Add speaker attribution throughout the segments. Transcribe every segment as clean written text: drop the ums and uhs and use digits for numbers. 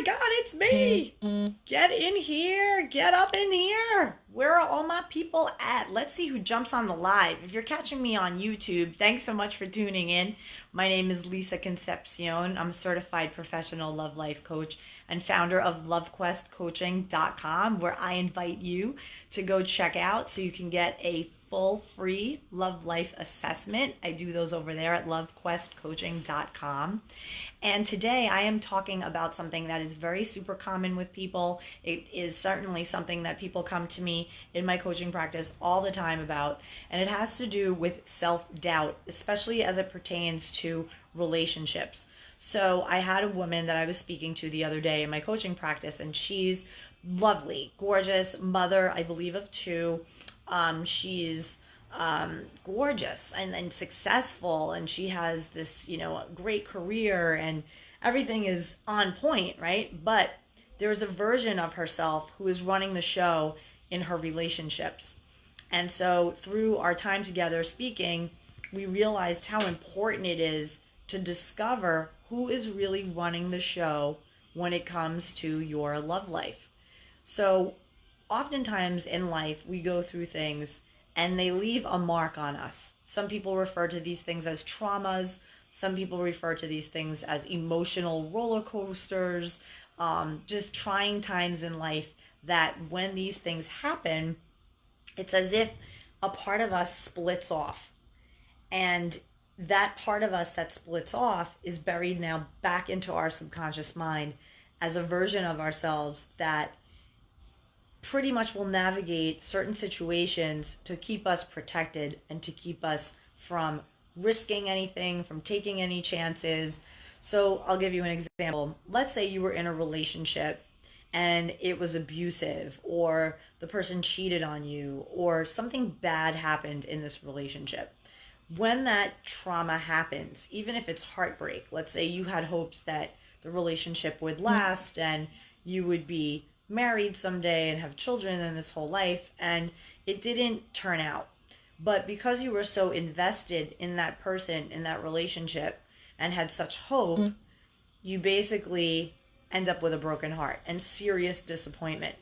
Speaker 1: God, it's me. Get in here. Get up in here. Where are all my people at? Let's see who jumps on the live. If you're catching me on YouTube, thanks so much for tuning in. My name is Lisa Concepcion. I'm a certified professional love life coach and founder of LoveQuestCoaching.com, where I invite you to go check out so you can get a full free love life assessment. I do those over there at LoveQuestCoaching.com. And today I am talking about something that is very super common with people. It is certainly something that people come to me in my coaching practice all the time about. And it has to do with self-doubt, especially as it pertains to relationships. So I had a woman that I was speaking to the other day in my coaching practice, and she's lovely, gorgeous, mother, I believe, of two. She's gorgeous and successful, and she has this, great career, and everything is on point, right? But there's a version of herself who is running the show in her relationships. And so through our time together speaking, we realized how important it is to discover who is really running the show when it comes to your love life. So oftentimes in life, we go through things and they leave a mark on us. Some people refer to these things as traumas. Some people refer to these things as emotional roller coasters, just trying times in life that when these things happen, it's as if a part of us splits off. And that part of us that splits off is buried now back into our subconscious mind as a version of ourselves that pretty much will navigate certain situations to keep us protected and to keep us from risking anything, from taking any chances. So I'll give you an example. Let's say you were in a relationship and it was abusive, or the person cheated on you, or something bad happened in this relationship. When that trauma happens, even if it's heartbreak, let's say you had hopes that the relationship would last and you would be married someday and have children and this whole life, and it didn't turn out. But because you were so invested in that person, in that relationship, and had such hope, you basically end up with a broken heart and serious disappointment.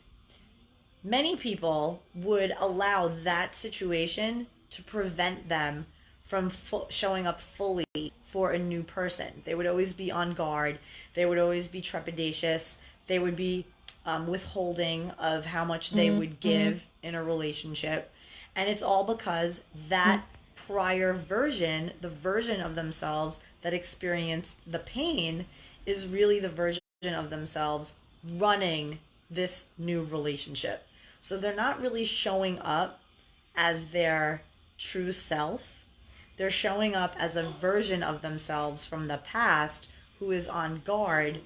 Speaker 1: Many people would allow that situation to prevent them from showing up fully for a new person. They would always be on guard. They would always be trepidatious. They would be withholding of how much they would give in a relationship. And it's all because that prior version, the version of themselves that experienced the pain, is really the version of themselves running this new relationship. So they're not really showing up as their true self. They're showing up as a version of themselves from the past who is on guard,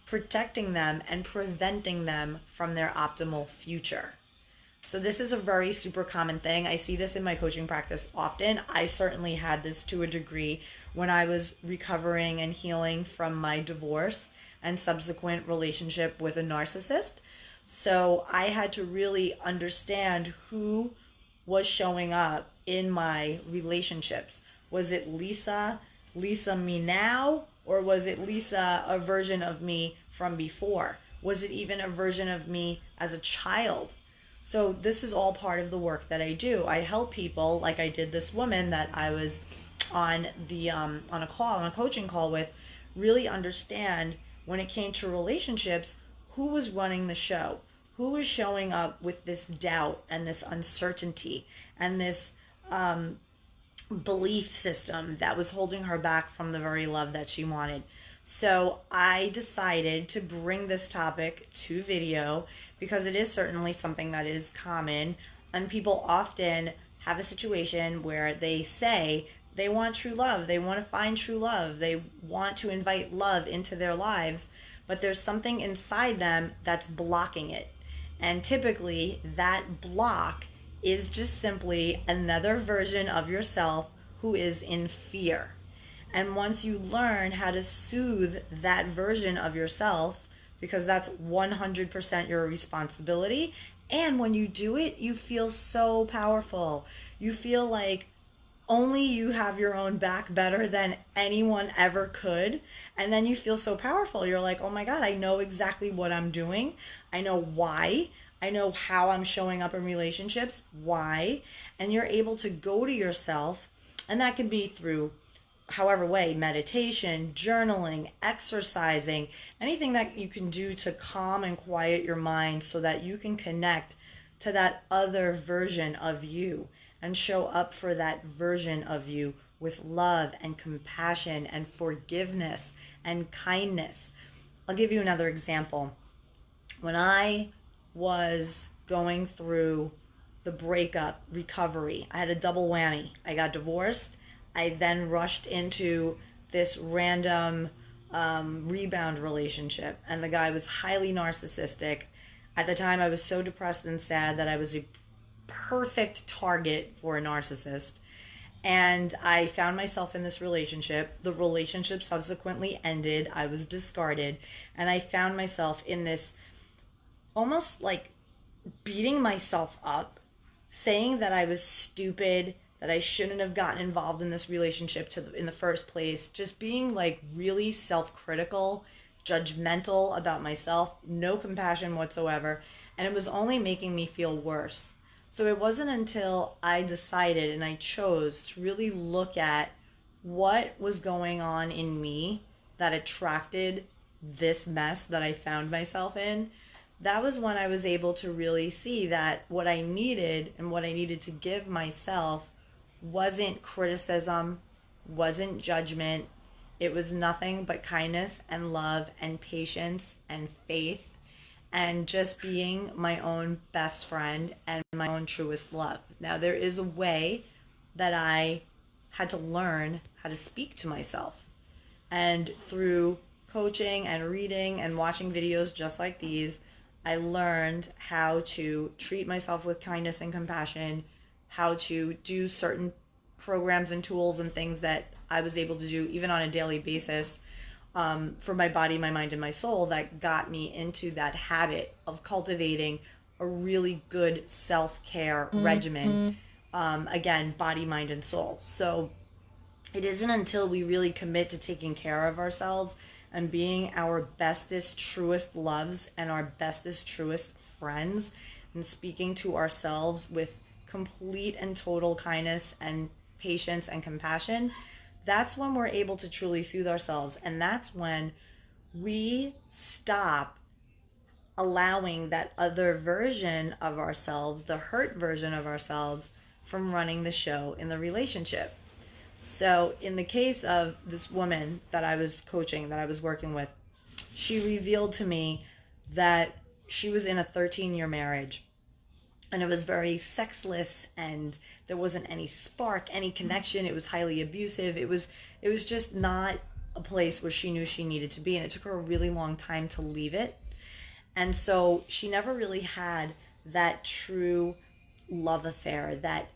Speaker 1: protecting them and preventing them from their optimal future. So this is a very super common thing. I see this in my coaching practice often. I certainly had this to a degree when I was recovering and healing from my divorce and subsequent relationship with a narcissist. So I had to really understand who was showing up in my relationships. Was it Lisa me now? Or was it Lisa, a version of me from before? Was it even a version of me as a child? So this is all part of the work that I do. I help people, like I did this woman that I was on a coaching call with, really understand when it came to relationships, who was running the show, who was showing up with this doubt and this uncertainty and this belief system that was holding her back from the very love that she wanted. So I decided to bring this topic to video because it is certainly something that is common, and people often have a situation where they say they want true love, they want to find true love, they want to invite love into their lives, but there's something inside them that's blocking it. And typically that block is just simply another version of yourself who is in fear. And once you learn how to soothe that version of yourself, because that's 100% your responsibility, and when you do it, you feel so powerful. You feel like, only you have your own back better than anyone ever could. And then you feel so powerful. You're like, oh my God, I know exactly what I'm doing. I know why. I know how I'm showing up in relationships. Why? And you're able to go to yourself. And that can be through however way, meditation, journaling, exercising, anything that you can do to calm and quiet your mind so that you can connect to that other version of you and show up for that version of you with love and compassion and forgiveness and kindness. I'll give you another example. When I was going through the breakup recovery, I had a double whammy. I got divorced. I then rushed into this random rebound relationship, and the guy was highly narcissistic. At the time, I was so depressed and sad that I was a perfect target for a narcissist. And I found myself in this relationship. The relationship subsequently ended. I was discarded. And I found myself in this almost like beating myself up, saying that I was stupid, that I shouldn't have gotten involved in this relationship in the first place, just being like really self-critical, judgmental about myself, no compassion whatsoever, and it was only making me feel worse. So it wasn't until I decided and I chose to really look at what was going on in me that attracted this mess that I found myself in. That was when I was able to really see that what I needed and what I needed to give myself wasn't criticism, wasn't judgment. It was nothing but kindness and love and patience and faith and just being my own best friend and my own truest love. Now, there is a way that I had to learn how to speak to myself. And through coaching and reading and watching videos just like these, I learned how to treat myself with kindness and compassion, how to do certain programs and tools and things that I was able to do even on a daily basis for my body, my mind, and my soul that got me into that habit of cultivating a really good self-care regimen. Again, body, mind, and soul. So it isn't until we really commit to taking care of ourselves and being our bestest, truest loves and our bestest, truest friends and speaking to ourselves with complete and total kindness and patience and compassion, that's when we're able to truly soothe ourselves. And that's when we stop allowing that other version of ourselves, the hurt version of ourselves, from running the show in the relationship. So in the case of this woman that I was coaching, that I was working with, she revealed to me that she was in a 13-year marriage. And it was very sexless, and there wasn't any spark, any connection. It was highly abusive. It was just not a place where she knew she needed to be. And it took her a really long time to leave it. And so she never really had that true love affair, that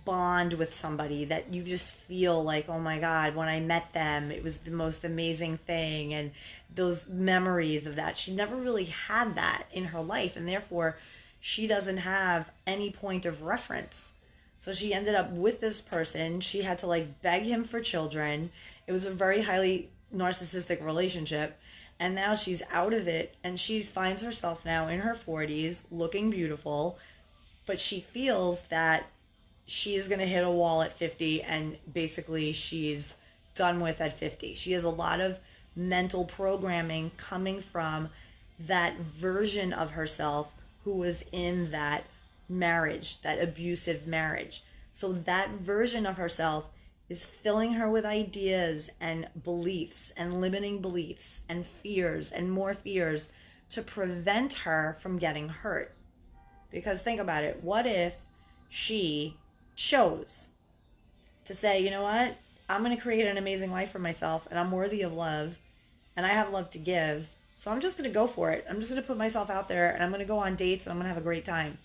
Speaker 1: bond with somebody that you just feel like, oh my God, when I met them, it was the most amazing thing. And those memories of that, she never really had that in her life. And therefore, she doesn't have any point of reference. So she ended up with this person. She had to like beg him for children. It was a very highly narcissistic relationship. And now she's out of it, and she finds herself now in her 40s looking beautiful, but she feels that she is going to hit a wall at 50, and basically she's done with at 50. She has a lot of mental programming coming from that version of herself who was in that marriage, that abusive marriage. So that version of herself is filling her with ideas and beliefs and limiting beliefs and fears and more fears to prevent her from getting hurt. Because think about it. What if she chose to say, you know what? I'm going to create an amazing life for myself, and I'm worthy of love, and I have love to give. So I'm just going to go for it. I'm just going to put myself out there, and I'm going to go on dates, and I'm going to have a great time.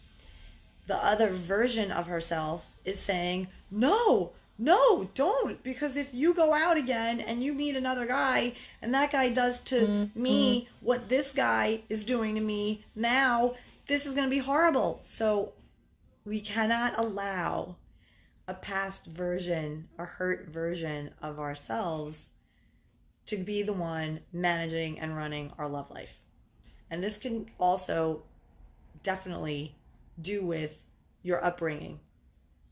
Speaker 1: The other version of herself is saying, no, don't. Because if you go out again and you meet another guy, and that guy does to me what this guy is doing to me now, this is going to be horrible. So we cannot allow a past version, a hurt version of ourselves to be the one managing and running our love life. And this can also definitely do with your upbringing,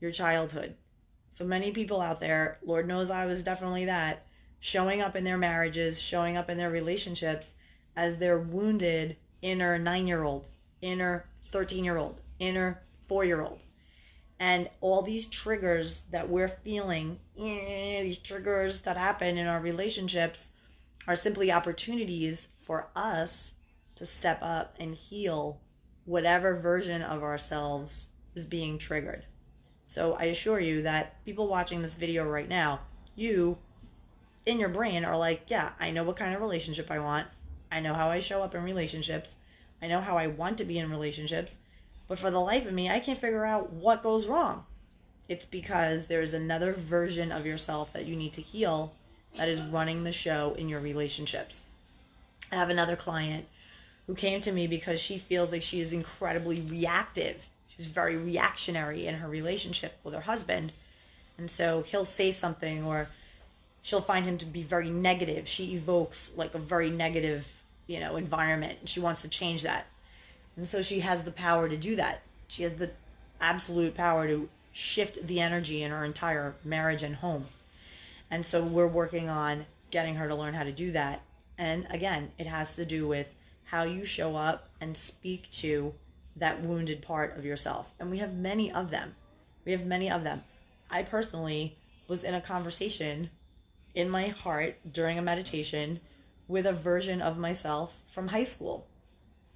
Speaker 1: your childhood. So many people out there, Lord knows I was definitely that, showing up in their marriages, showing up in their relationships as their wounded inner 9-year-old, inner 13-year-old, inner 4-year-old. And all these triggers that we're feeling, these triggers that happen in our relationships, are simply opportunities for us to step up and heal whatever version of ourselves is being triggered. So I assure you that people watching this video right now, you in your brain are like, yeah, I know what kind of relationship I want. I know how I show up in relationships. I know how I want to be in relationships. But for the life of me, I can't figure out what goes wrong. It's because there is another version of yourself that you need to heal that is running the show in your relationships. I have another client who came to me because she feels like she is incredibly reactive. She's very reactionary in her relationship with her husband. And so he'll say something, or she'll find him to be very negative. She evokes like a very negative, environment. And she wants to change that. And so she has the power to do that. She has the absolute power to shift the energy in her entire marriage and home. And so we're working on getting her to learn how to do that. And again, it has to do with how you show up and speak to that wounded part of yourself. And we have many of them. I personally was in a conversation in my heart during a meditation with a version of myself from high school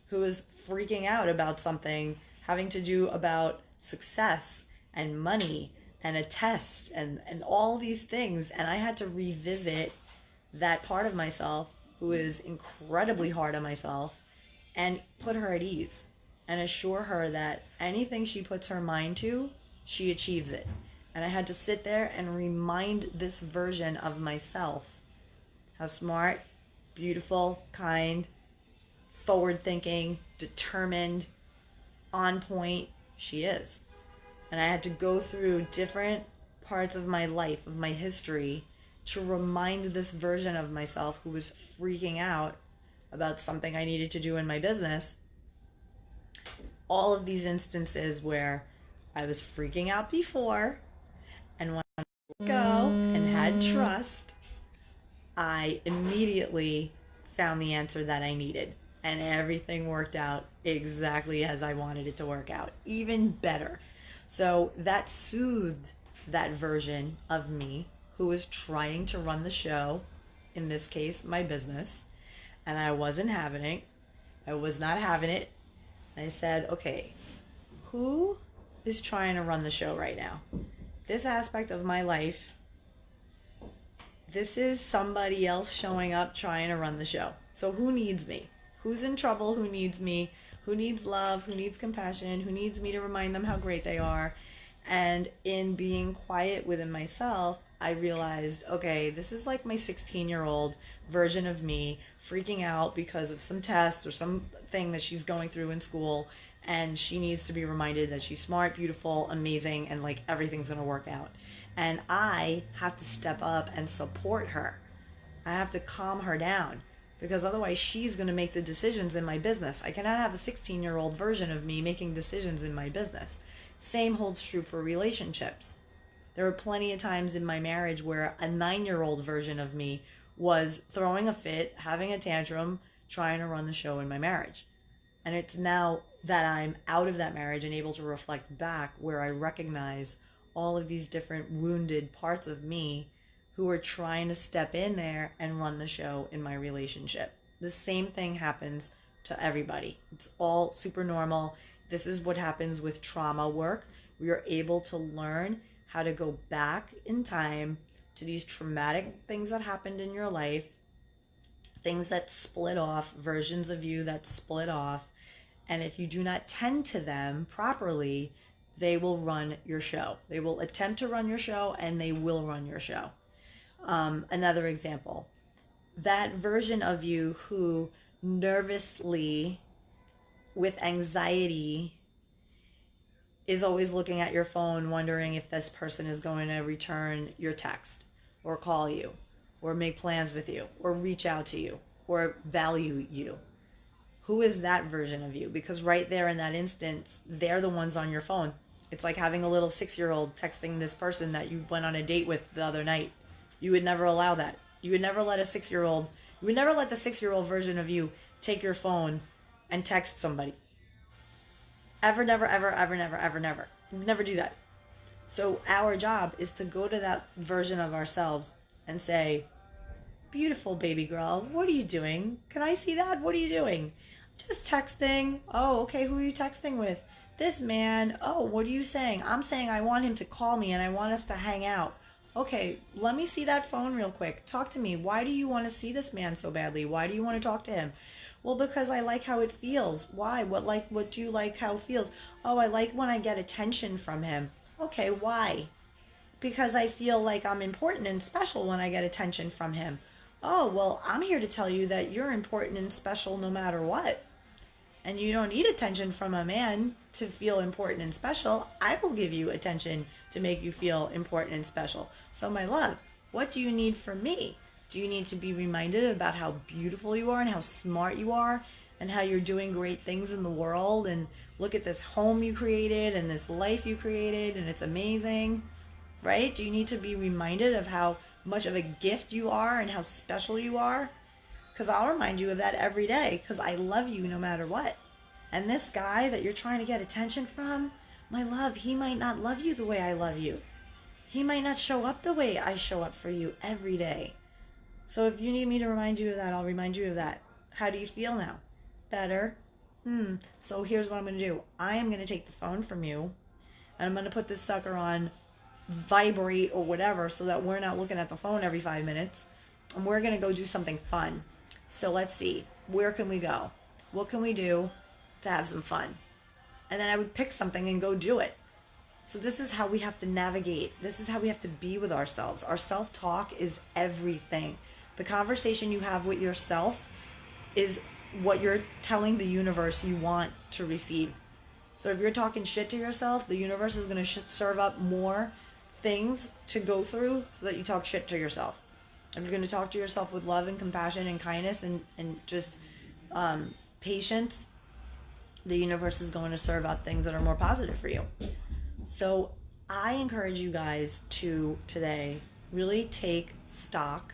Speaker 1: who was freaking out about something having to do about success and money and a test and all these things. And I had to revisit that part of myself who is incredibly hard on myself and put her at ease and assure her that anything she puts her mind to, she achieves it. And I had to sit there and remind this version of myself how smart, beautiful, kind, forward-thinking, determined, on point she is. And I had to go through different parts of my life, of my history, to remind this version of myself who was freaking out about something I needed to do in my business. All of these instances where I was freaking out before, and when I let go and had trust, I immediately found the answer that I needed. And everything worked out exactly as I wanted it to work out, even better. So that soothed that version of me who was trying to run the show, in this case, my business, and I wasn't having it. I was not having it. And I said, okay, who is trying to run the show right now? This aspect of my life, this is somebody else showing up trying to run the show. So who needs me? Who's in trouble? Who needs me? Who needs love? Who needs compassion? Who needs me to remind them how great they are? And in being quiet within myself, I realized, okay, this is like my 16-year-old version of me freaking out because of some test or something that she's going through in school. And she needs to be reminded that she's smart, beautiful, amazing, and like everything's going to work out. And I have to step up and support her. I have to calm her down, because otherwise she's going to make the decisions in my business. I cannot have a 16-year-old version of me making decisions in my business. Same holds true for relationships. There were plenty of times in my marriage where a 9-year-old version of me was throwing a fit, having a tantrum, trying to run the show in my marriage. And it's now that I'm out of that marriage and able to reflect back where I recognize all of these different wounded parts of me who are trying to step in there and run the show in my relationship. The same thing happens to everybody. It's all super normal. This is what happens with trauma work. We are able to learn how to go back in time to these traumatic things that happened in your life, things that split off, versions of you that split off. And if you do not tend to them properly, they will run your show. They will attempt to run your show, and they will run your show. Another example, that version of you who nervously, with anxiety, is always looking at your phone, wondering if this person is going to return your text or call you or make plans with you or reach out to you or value you. Who is that version of you? Because right there in that instance, they're the ones on your phone. It's like having a little 6-year-old texting this person that you went on a date with the other night. You would never allow that. You would never let a 6-year-old, you would never let the 6-year-old version of you take your phone and text somebody. Ever, never, ever, ever, never, ever, never. You would never do that. So our job is to go to that version of ourselves and say, beautiful baby girl, what are you doing? Can I see that? What are you doing? Just texting. Oh, okay, who are you texting with? This man. Oh, what are you saying? I'm saying I want him to call me and I want us to hang out. Okay, let me see that phone real quick. Talk to me. Why do you want to see this man so badly? Why do you want to talk to him? Well, because I like how it feels. Why? What do you like how it feels? Oh, I like when I get attention from him. Okay, why? Because I feel like I'm important and special when I get attention from him. Oh, well, I'm here to tell you that you're important and special no matter what. And you don't need attention from a man to feel important and special. I will give you attention to make you feel important and special. So, my love, what do you need from me? Do you need to be reminded about how beautiful you are and how smart you are and how you're doing great things in the world? And look at this home you created and this life you created and it's amazing, right? Do you need to be reminded of how much of a gift you are and how special you are? Because I'll remind you of that every day because I love you no matter what. And this guy that you're trying to get attention from, my love, he might not love you the way I love you. He might not show up the way I show up for you every day. So if you need me to remind you of that, I'll remind you of that. How do you feel now? Better? So here's what I'm going to do. I am going to take the phone from you and I'm going to put this sucker on vibrate or whatever so that we're not looking at the phone every 5 minutes. And we're going to go do something fun. So let's see. Where can we go? What can we do to have some fun? And then I would pick something and go do it. So this is how we have to navigate. This is how we have to be with ourselves. Our self-talk is everything. The conversation you have with yourself is what you're telling the universe you want to receive. So if you're talking shit to yourself, the universe is going to serve up more things to go through so that you talk shit to yourself. If you're going to talk to yourself with love and compassion and kindness and just patience, the universe is going to serve up things that are more positive for you. So I encourage you guys to today really take stock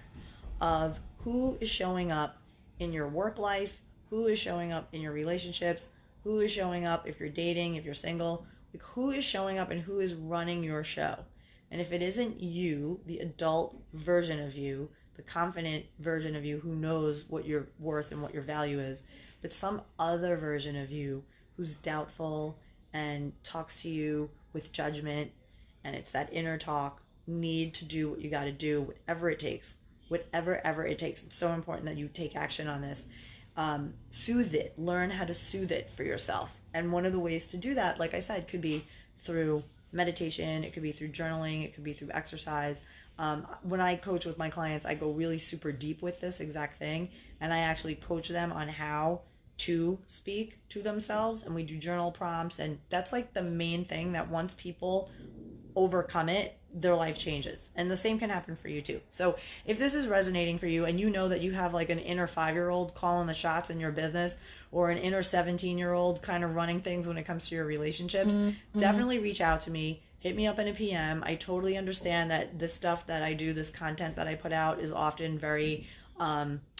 Speaker 1: of who is showing up in your work life, who is showing up in your relationships, who is showing up if you're dating, if you're single, like who is showing up and who is running your show. And if it isn't you, the adult version of you, the confident version of you who knows what your worth and what your value is, but some other version of you who's doubtful and talks to you with judgment, and it's that inner talk, need to do what you got to do, whatever it takes, whatever it takes. It's so important that you take action on this. Soothe it. Learn how to soothe it for yourself. And one of the ways to do that, like I said, could be through meditation, it could be through journaling, it could be through exercise. When I coach with my clients, I go really super deep with this exact thing, and I actually coach them on how to speak to themselves, and we do journal prompts, and that's like the main thing that once people overcome it, their life changes. And the same can happen for you too. So if this is resonating for you and you know that you have like an inner 5-year-old calling the shots in your business or an inner 17-year-old kind of running things when it comes to your relationships, definitely reach out to me. Hit me up in a PM. I totally understand that this stuff that I do, this content that I put out is often very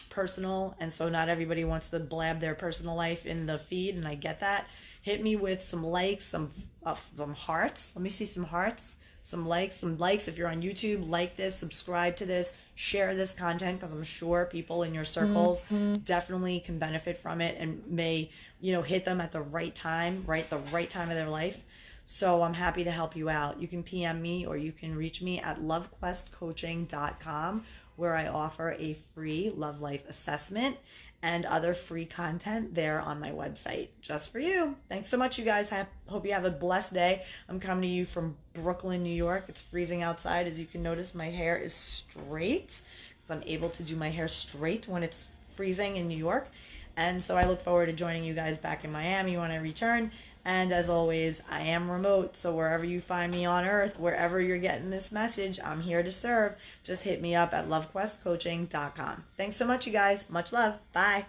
Speaker 1: personal. And so not everybody wants to blab their personal life in the feed. And I get that. Hit me with some likes, some hearts. Let me see some hearts. Some likes. If you're on YouTube, like this, subscribe to this, share this content, because I'm sure people in your circles definitely can benefit from it and may, hit them at the right time, the right time of their life. So I'm happy to help you out. You can PM me or you can reach me at lovequestcoaching.com, where I offer a free love life assessment and other free content there on my website just for you. Thanks so much, you guys. I hope you have a blessed day. I'm coming to you from Brooklyn, New York. It's freezing outside. As you can notice, my hair is straight because I'm able to do my hair straight when it's freezing in New York. And so I look forward to joining you guys back in Miami when I return. And as always, I am remote, so wherever you find me on earth, wherever you're getting this message, I'm here to serve. Just hit me up at lovequestcoaching.com. Thanks so much, you guys. Much love. Bye.